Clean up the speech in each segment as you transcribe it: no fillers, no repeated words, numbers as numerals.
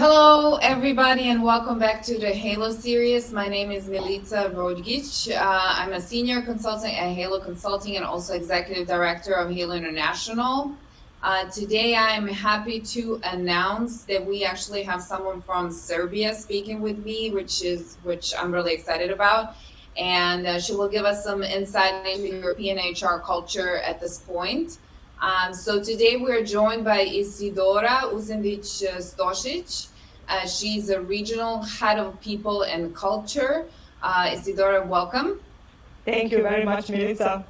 Hello, everybody, and welcome back to the Halo series. My name is Milica Rodgic. I'm a senior consultant at Halo Consulting and also executive director of Halo International. Today, I'm happy to announce that we actually have someone from Serbia speaking with me, which I'm really excited about. And she will give us some insight into European HR culture at this point. So today we're joined by Isidora Usendic Stosic. She's a regional head of people and culture. Isidora, welcome. Thank you very much, Melissa.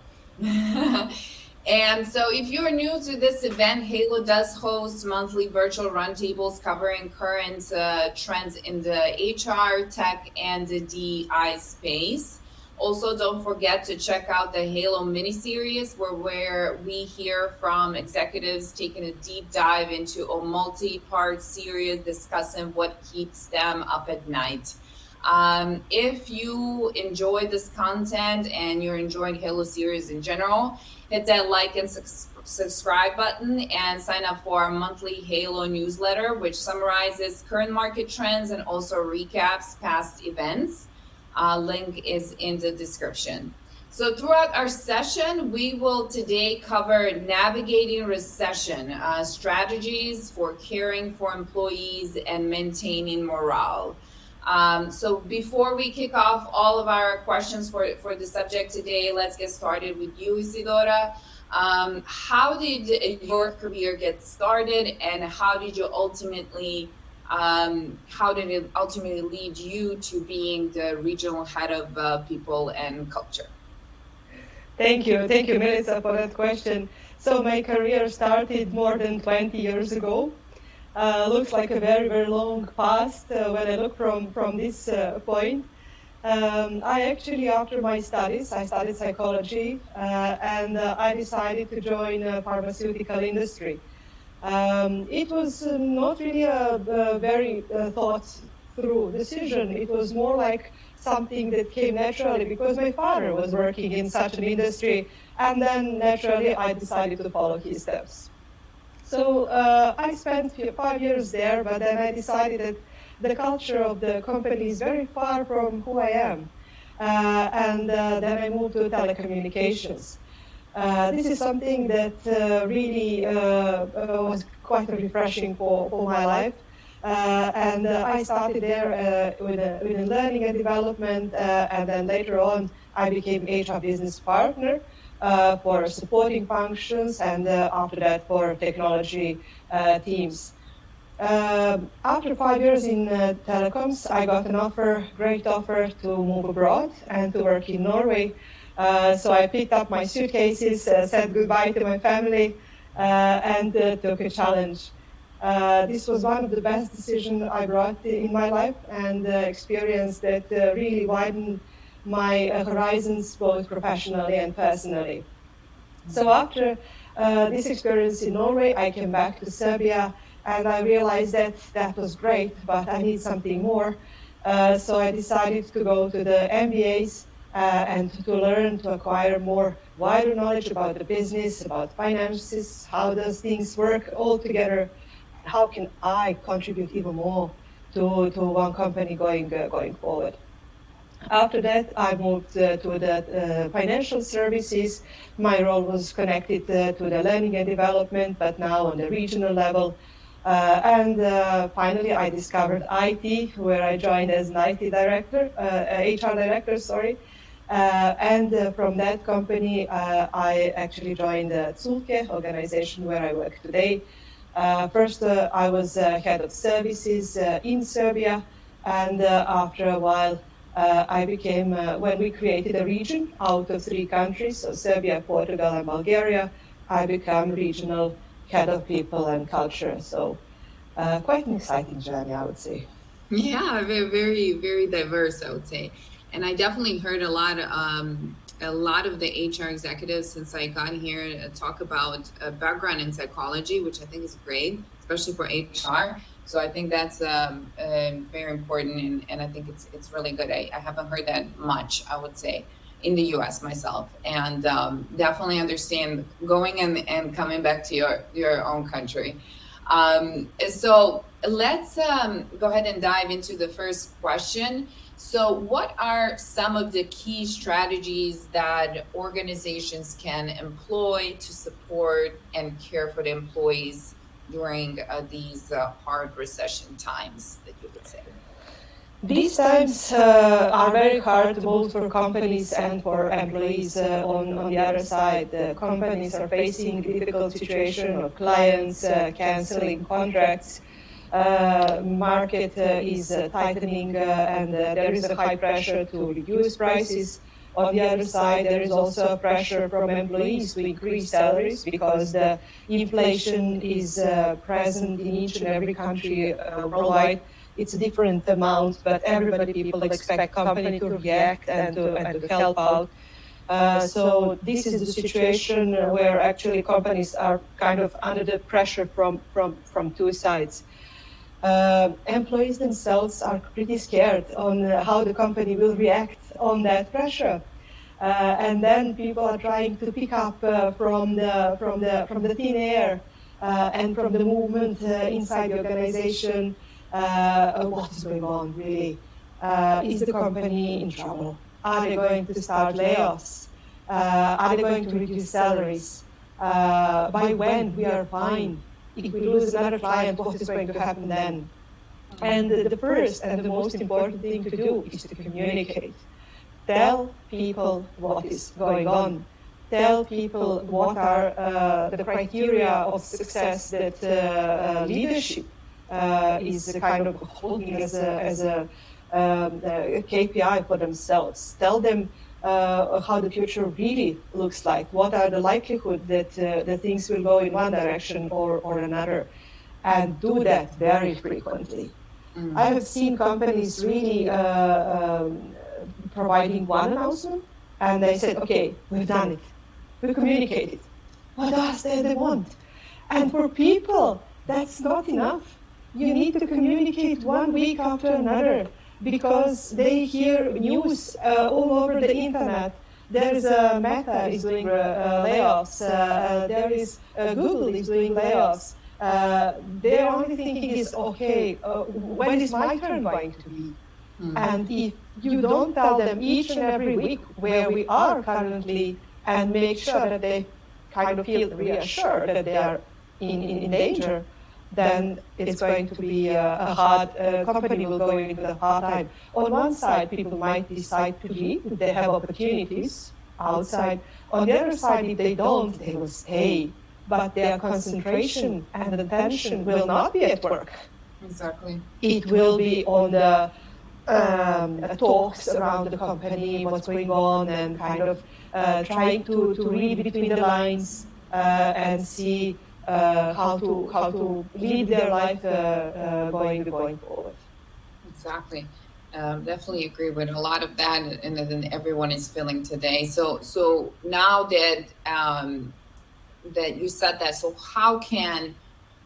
And so if you're new to this event, Halo does host monthly virtual roundtables covering current trends in the HR, tech, and the DI space. Also, don't forget to check out the Halo mini-series where we hear from executives taking a deep dive into a multi-part series discussing what keeps them up at night. If you enjoy this content and you're enjoying Halo series in general, hit that like and subscribe button and sign up for our monthly Halo newsletter, which summarizes current market trends and also recaps past events. Link is in the description. So throughout our session, we will today cover navigating recession, strategies for caring for employees and maintaining morale. So before we kick off all of our questions for the subject today, let's get started with you, Isidora. How did your career get started, and how did it ultimately lead you to being the regional head of people and culture? Thank you, Melissa, for that question. So my career started more than 20 years ago. Looks like a very, very long past when I look from this point. I actually, after my studies, I studied psychology, and I decided to join the pharmaceutical industry. It was not really a very thought through decision. It was more like something that came naturally because my father was working in such an industry, and then naturally I decided to follow his steps. So I spent 5 years there, but then I decided that the culture of the company is very far from who I am. And then I moved to telecommunications. This is something that really was quite refreshing for my life. And I started there with learning and development, and then later on I became HR business partner for supporting functions, and after that for technology teams. After 5 years in telecoms, I got an great offer to move abroad and to work in Norway. So I picked up my suitcases, said goodbye to my family, and took a challenge. This was one of the best decisions I brought in my life, and experience that really widened my horizons both professionally and personally. So after this experience in Norway, I came back to Serbia, and I realized that was great, but I need something more. So I decided to go to the MBAs and to learn, to acquire more wider knowledge about the business, about finances, how does things work all together, how can I contribute even more to one company going forward. After that, I moved to the financial services. My role was connected to the learning and development, but now on the regional level. And finally, I discovered IT, where I joined as an IT director, HR director, sorry. And from that company, I actually joined the Zulke organization where I work today. First, I was head of services in Serbia, and after a while, I became, when we created a region out of 3 countries, so Serbia, Portugal, and Bulgaria, I became regional head of people and culture. So quite an exciting journey, I would say. Yeah, very, very diverse, I would say. And I definitely heard a lot of the HR executives since I got here talk about a background in psychology, which I think is great, especially for HR. So I think that's very important, and I think it's really good. I haven't heard that much, I would say, in the U.S. myself, and definitely understand going and coming back to your own country. So let's go ahead and dive into the first question. So, what are some of the key strategies that organizations can employ to support and care for the employees during these hard recession times, that you would say? These times are very hard both for companies and for employees. On the other side, companies are facing difficult situation of clients canceling contracts. Market is tightening and there is a high pressure to reduce prices. On the other side, there is also pressure from employees to increase salaries because the inflation is present in each and every country worldwide. It's a different amount, but people expect company to react and to help out. So this is the situation where actually companies are kind of under the pressure from two sides. Employees themselves are pretty scared on how the company will react on that pressure. And then people are trying to pick up from the thin air and from the movement inside the organization. What is going on, really? Is the company in trouble? Are they going to start layoffs? Are they going to reduce salaries? By when? We are fine. If we lose another client, what is going to happen then? And the first and the most important thing to do is to communicate. Tell people what is going on. Tell people what are the criteria of success that leadership is kind of holding as a KPI for themselves. Tell them how the future really looks like. What are the likelihood that the things will go in one direction or another, and do that very frequently. I have seen companies really providing one announcement, and they said, "Okay, we've done it. We communicated. What else do they want?" And for people, that's not enough. You need to communicate 1 week after another because they hear news all over the internet. There is Meta is doing layoffs. There is Google is doing layoffs. Their only thinking is, okay, when is my turn going to be? And if you don't tell them each and every week where we are currently and make sure that they kind of feel reassured that they are in danger, then it's going to be a hard, company will go into a hard time. On one side, people might decide to leave if they have opportunities outside. On the other side, if they don't, they will stay. But their concentration and attention will not be at work. Exactly. It will be on the talks around the company, what's going on, and kind of trying to read between the lines and see how to lead their life going forward. Exactly. Definitely agree with a lot of that, and that everyone is feeling today. So now that that you said that, so how can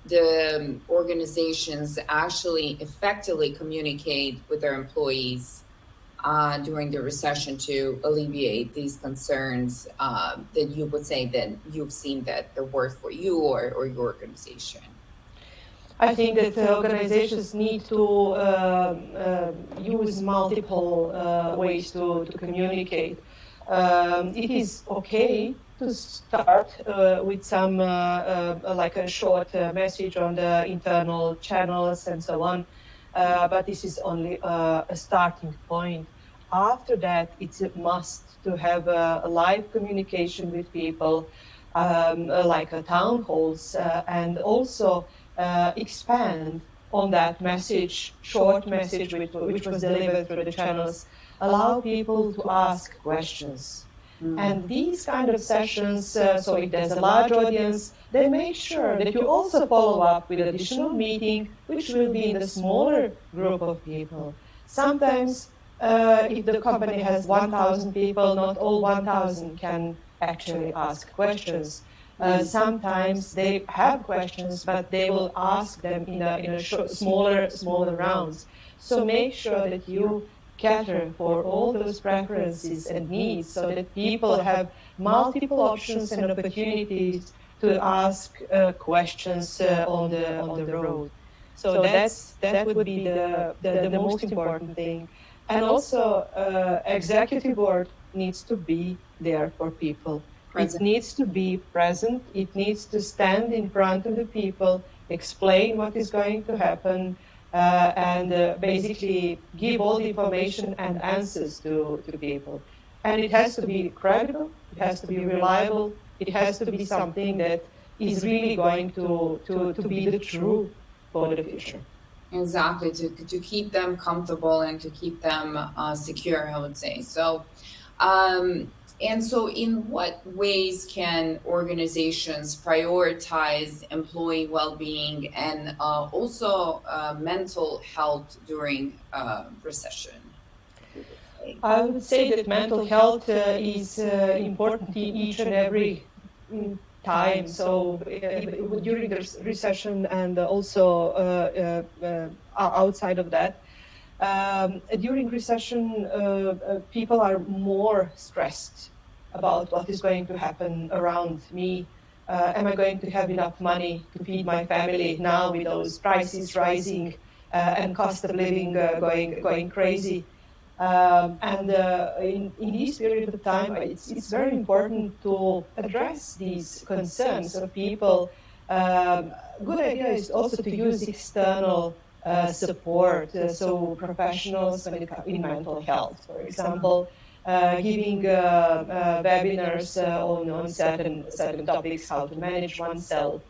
the organizations actually effectively communicate with their employees during the recession to alleviate these concerns that you would say that you've seen that work for you or your organization? I think that organizations need to use multiple ways to communicate. It is okay to start with some like a short message on the internal channels and so on, but this is only a starting point. After that, it's a must to have a live communication with people, like town halls, and also expand on that message, short message which was delivered through the channels. Allow people to ask questions. And these kind of sessions, so if there's a large audience, they make sure that you also follow up with additional meeting, which will be in a smaller group of people. Sometimes, if the company has 1,000 people, not all 1,000 can actually ask questions. Sometimes they have questions, but they will ask them in a smaller rounds. So make sure that you cater for all those preferences and needs so that people have multiple options and opportunities to ask questions on the road. So that would be the most important thing. And also, executive board needs to be there for people. Present. It needs to be present. It needs to stand in front of the people, explain what is going to happen, and basically give all the information and answers to people. And it has to be credible, it has to be reliable, it has to be something that is really going to be the truth for the future. Exactly, to keep them comfortable and to keep them secure, I would say. So, and so in what ways can organizations prioritize employee well-being and also mental health during recession? I would say that mental health is important in each and every time. So during the recession and also outside of that, during recession, people are more stressed about what is going to happen around me. Am I going to have enough money to feed my family now with those prices rising and cost of living going crazy? And in this period of time, it's very important to address these concerns of people. Good idea is also to use external support, so professionals in mental health, for example, giving webinars on certain topics, how to manage oneself.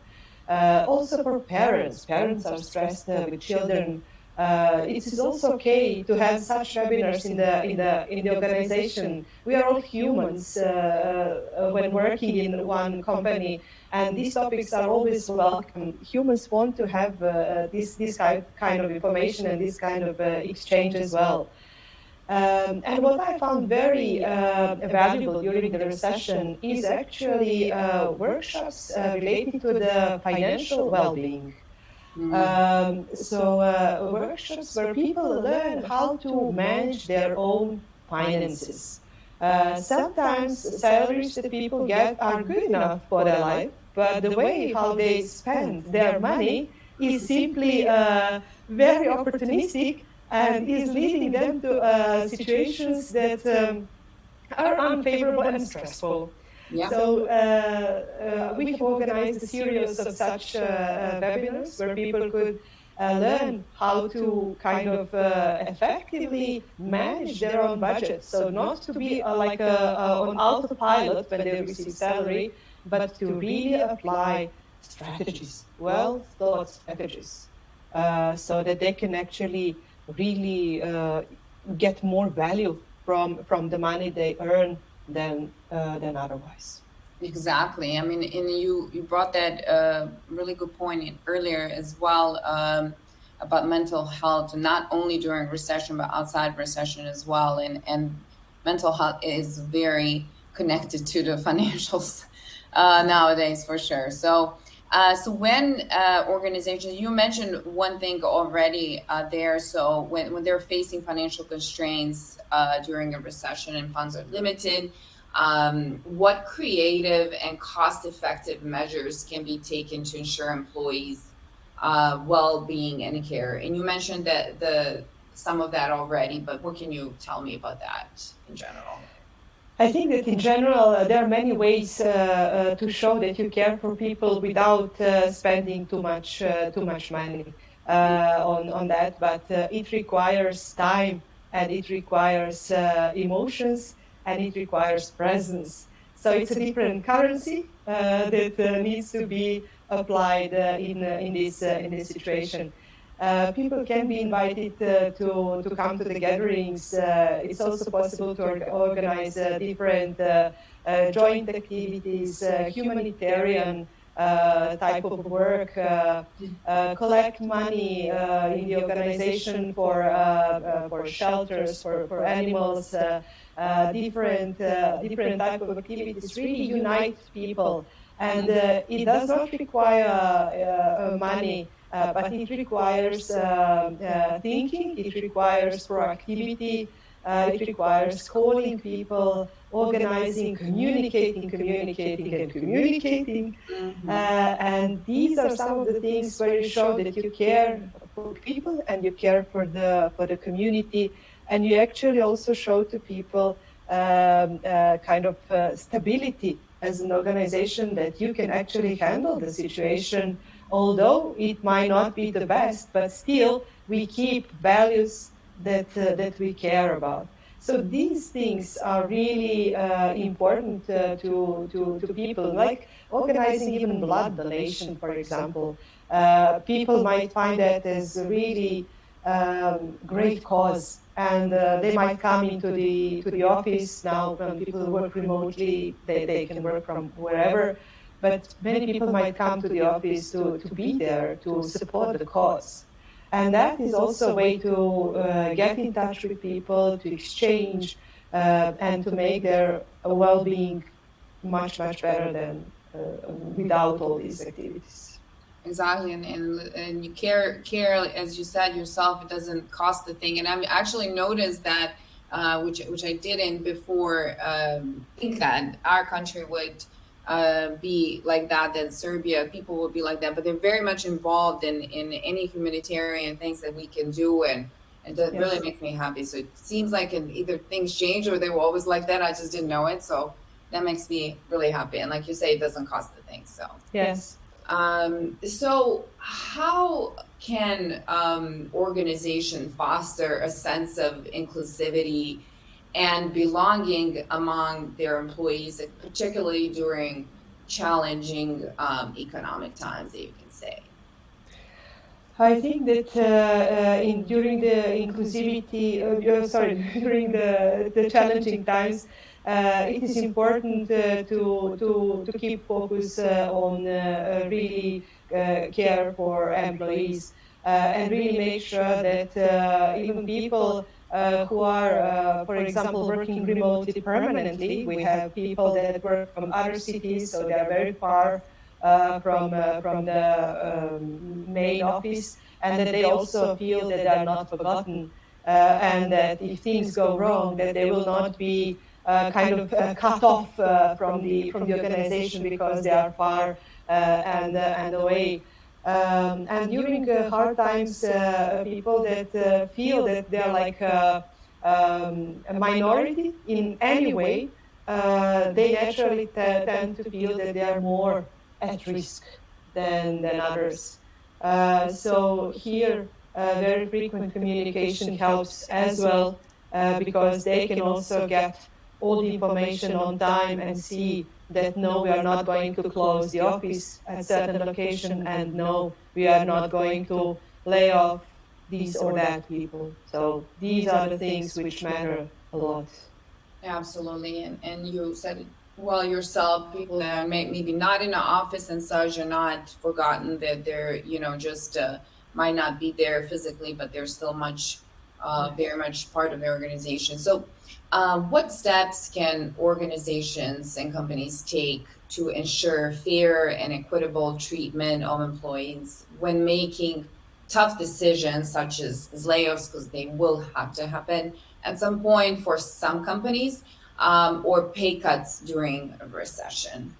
Also for parents are stressed with children. It is also okay to have such webinars in the organization. We are all humans when working in one company, and these topics are always welcome. Humans want to have this kind of information and this kind of exchange as well. And what I found very valuable during the recession is actually workshops related to the financial well-being. Workshops where people learn how to manage their own finances. Sometimes salaries that people get are good enough for their life, but the way how they spend their money is simply very opportunistic and is leading them to situations that are unfavorable and stressful. Yeah. So we have organized a series of such webinars where people could learn how to kind of effectively manage their own budget. So not to be like on autopilot when they receive salary, but to really apply strategies, well thought strategies, so that they can actually really get more value from the money they earn than otherwise. Exactly. I mean, and you brought that really good point in earlier as well about mental health, not only during recession but outside recession as well. And mental health is very connected to the financials nowadays for sure. So when organizations, you mentioned one thing already there. So when they're facing financial constraints during a recession and funds are limited, what creative and cost-effective measures can be taken to ensure employees' well-being and care? And you mentioned that some of that already, but what can you tell me about that in general? I think that in general, there are many ways to show that you care for people without spending too much money on that. But it requires time, and it requires emotions, and it requires presence. So it's a different currency that needs to be applied in this situation. People can be invited to come to the gatherings. It's also possible to organize different joint activities, humanitarian type of work, collect money in the organization for shelters, for animals, different type of activities really unite people. And it does not require money. But it requires thinking, it requires proactivity, It requires calling people, organizing, communicating. And these are some of the things where you show that you care for people and you care for the community, and you actually also show to people kind of stability as an organization, that you can actually handle the situation, although it might not be the best, but still we keep values that we care about. So these things are really important to people, like organizing even blood donation, for example. People might find that as a really great cause, and they might come into the office. Now when people work remotely, they can work from wherever, but many people might come to the office to be there, to support the cause. And that is also a way to get in touch with people, to exchange, and to make their well-being much, much better than without all these activities. Exactly, and you care, as you said yourself. It doesn't cost a thing, and I've actually noticed that, which I didn't before think that our country would be like that Serbia people would be like that, but they're very much involved in any humanitarian things that we can do, and that Yes. really makes me happy. So it seems like either things change or they were always like that. I just didn't know it, so that makes me really happy. And like you say, it doesn't cost a thing. So yes. So how can organization foster a sense of inclusivity and belonging among their employees, particularly during challenging economic times, that you can say? I think that during the inclusivity, during the challenging times, it is important to keep focus on really care for employees, and really make sure that even people who are, for example, working remotely permanently. We have people that work from other cities, so they are very far from the main office, and that they also feel that they are not forgotten, and that if things go wrong, that they will not be kind of cut off from the organization because they are far and away. And during hard times, people that feel that they're like a minority in any way, they naturally tend to feel that they are more at risk than others. So here, very frequent communication helps as well, because they can also get all the information on time and see that no, we are not going to close the office at certain location, and no, we are not going to lay off these or that people. So these are the things which matter a lot. Absolutely, and you said it well yourself. People that are maybe not in the office and such are not forgotten. That they're just might not be there physically, but they're still very much part of the organization. So, what steps can organizations and companies take to ensure fair and equitable treatment of employees when making tough decisions such as layoffs, because they will have to happen at some point for some companies, or pay cuts during a recession?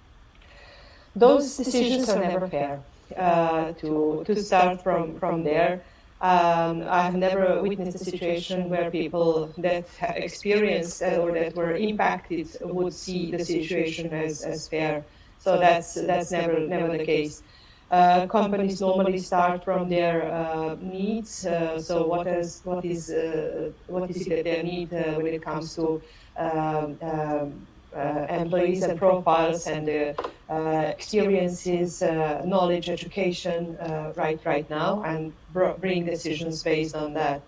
Those decisions are never fair. To start from there, I have never witnessed a situation where people that experienced or that were impacted would see the situation as fair. So that's never the case. Companies normally start from their needs. So what is it that they need when it comes to employees and profiles and experiences, knowledge, education right now, and bring decisions based on that.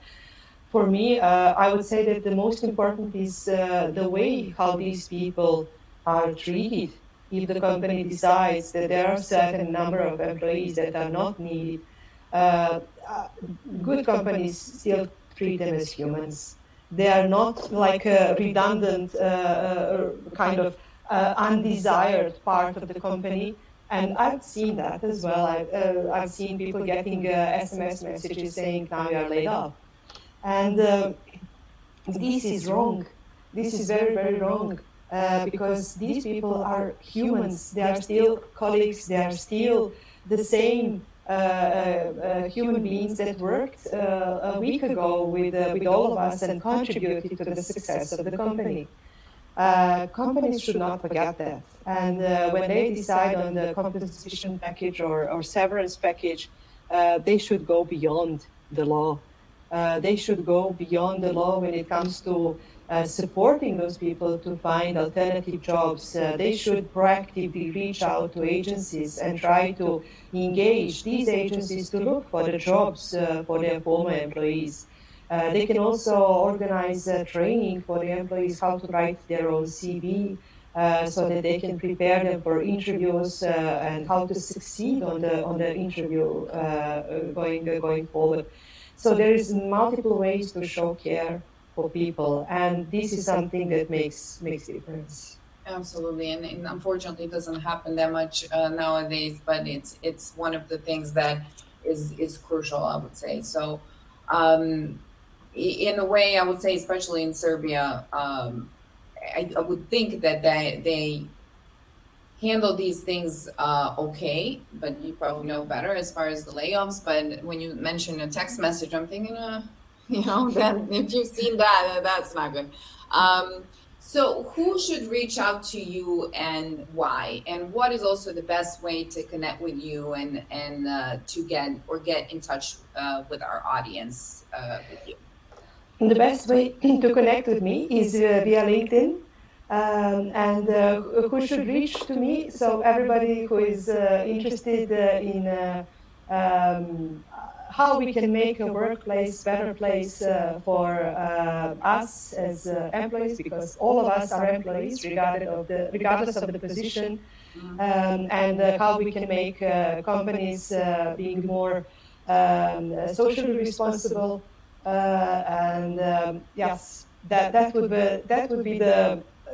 For me, I would say that the most important is the way how these people are treated. If the company decides that there are a certain number of employees that are not needed, good companies still treat them as humans. They are not like a redundant kind of undesired part of the company. And I've seen that as well. I've seen people getting SMS messages saying, now you are laid off. And this is wrong. This is very, very wrong. Because these people are humans. They are still colleagues. They are still the same human beings that worked a week ago with all of us and contributed to the success of the company. Companies should not forget that. And when they decide on the compensation package or severance package, they should go beyond the law. They should go beyond the law when it comes to supporting those people to find alternative jobs. They should proactively reach out to agencies and try to engage these agencies to look for the jobs for their former employees. They can also organize training for the employees how to write their own CV so that they can prepare them for interviews and how to succeed on the interview going forward. So there is multiple ways to show care for people, and this is something that makes difference. Absolutely, and unfortunately, it doesn't happen that much nowadays. But it's one of the things that is crucial, I would say. So, in a way, I would say, especially in Serbia, I would think that they handle these things okay, but you probably know better as far as the layoffs. But when you mention a text message, I'm thinking, that if you've seen that, that's not good. So who should reach out to you and why? And what is also the best way to connect with you and to get in touch with our audience with you? The best way to connect with me is via LinkedIn. And who should reach to me? So everybody who is interested in how we can make a workplace better place for us as employees, because all of us are employees regardless of the position, and how we can make companies being more socially responsible. Yes, that would be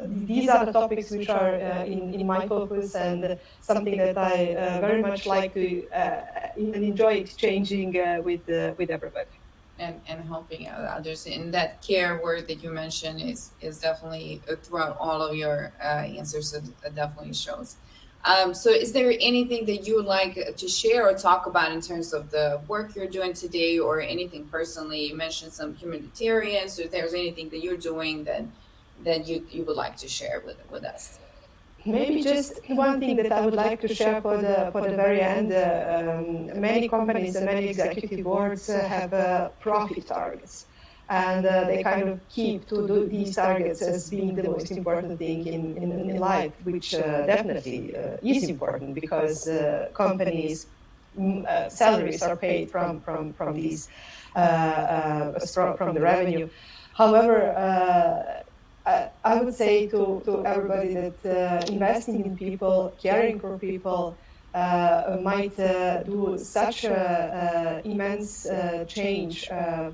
these are the topics which are in my focus, and something that I very much like to and enjoy exchanging with everybody. And helping out others. And that care word that you mentioned is definitely throughout all of your answers. It definitely shows. So is there anything that you would like to share or talk about in terms of the work you're doing today, or anything personally? You mentioned some humanitarian, so if there's anything that you're doing that you would like to share with us. Maybe just one thing that I would like to share for the very end. Many companies and many executive boards have profit targets, and they kind of keep to do these targets as being the most important thing in life, which definitely is important, because companies' salaries are paid from these from the revenue. However, I would say to everybody that investing in people, caring for people, might do such an immense change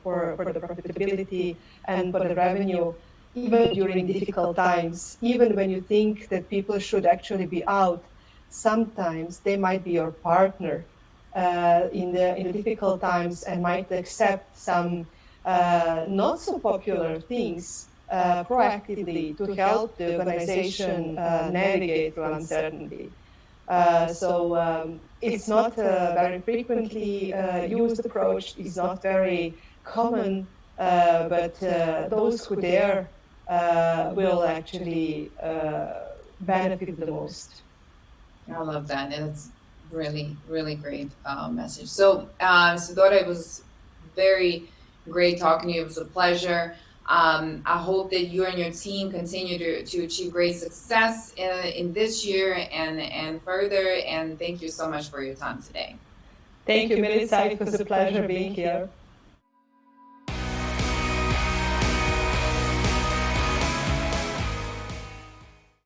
for the profitability and for the revenue, even during difficult times. Even when you think that people should actually be out, sometimes they might be your partner in the difficult times, and might accept some not so popular things proactively to help the organization navigate through uncertainty. So it's not a very frequently used approach. It's not very common, but those who dare will actually benefit the most. I love that. And it's really, really great message. So, Isidora, it was very great talking to you. It was a pleasure. I hope that you and your team continue to achieve great success in this year and further. And thank you so much for your time today. Thank you, Melissa. It was a pleasure being here.